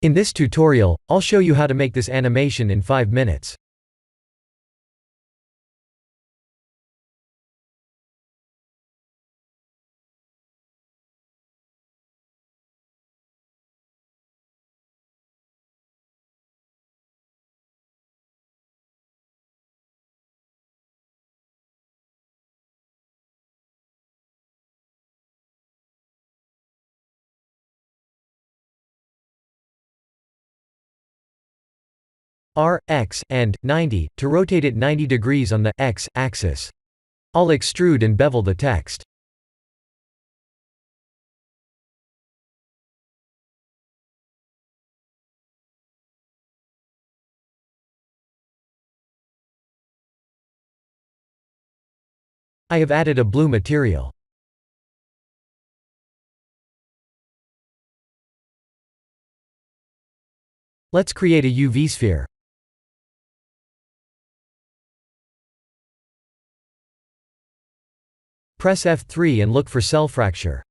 In this tutorial, I'll show you how to make this animation in 5 minutes. R, X, and 90 to rotate it 90 degrees on the X axis. I'll extrude and bevel the text. I have added a blue material. Let's create a UV sphere. Press F3 and look for cell fracture.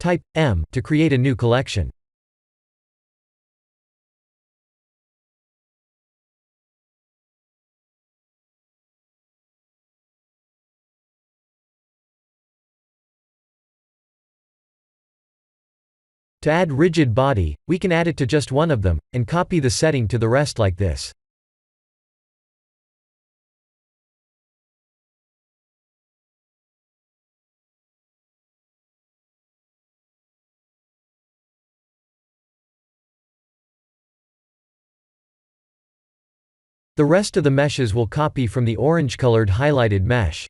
Type M to create a new collection. To add rigid body, we can add it to just one of them, and copy the setting to the rest like this. The rest of the meshes will copy from the orange-colored highlighted mesh.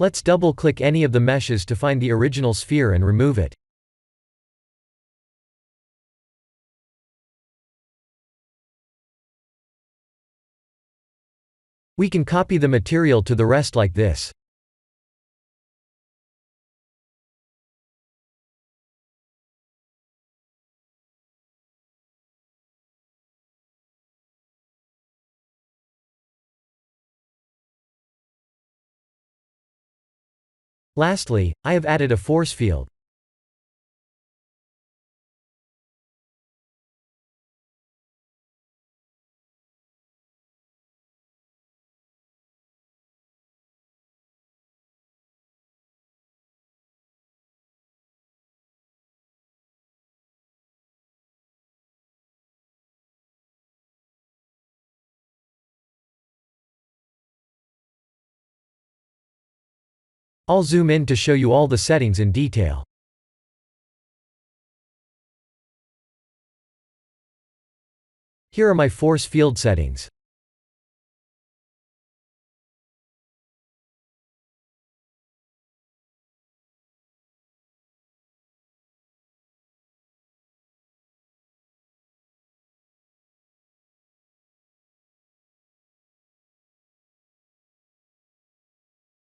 Let's double-click any of the meshes to find the original sphere and remove it. We can copy the material to the rest like this. Lastly, I have added a force field. I'll zoom in to show you all the settings in detail. Here are my force field settings.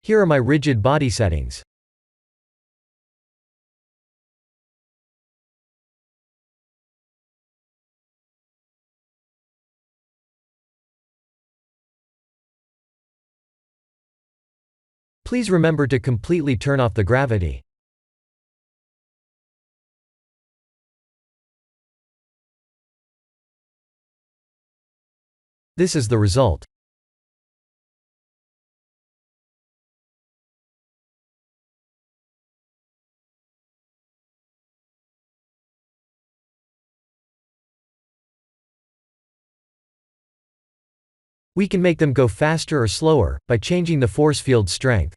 Here are my rigid body settings. Please remember to completely turn off the gravity. This is the result. We can make them go faster or slower by changing the force field strength.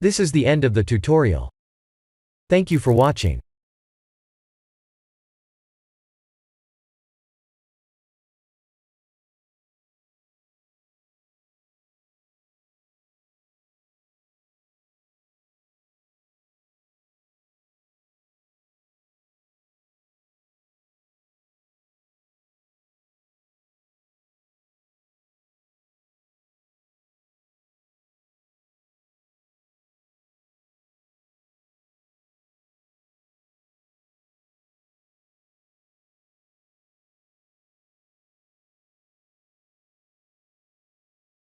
This is the end of the tutorial. Thank you for watching.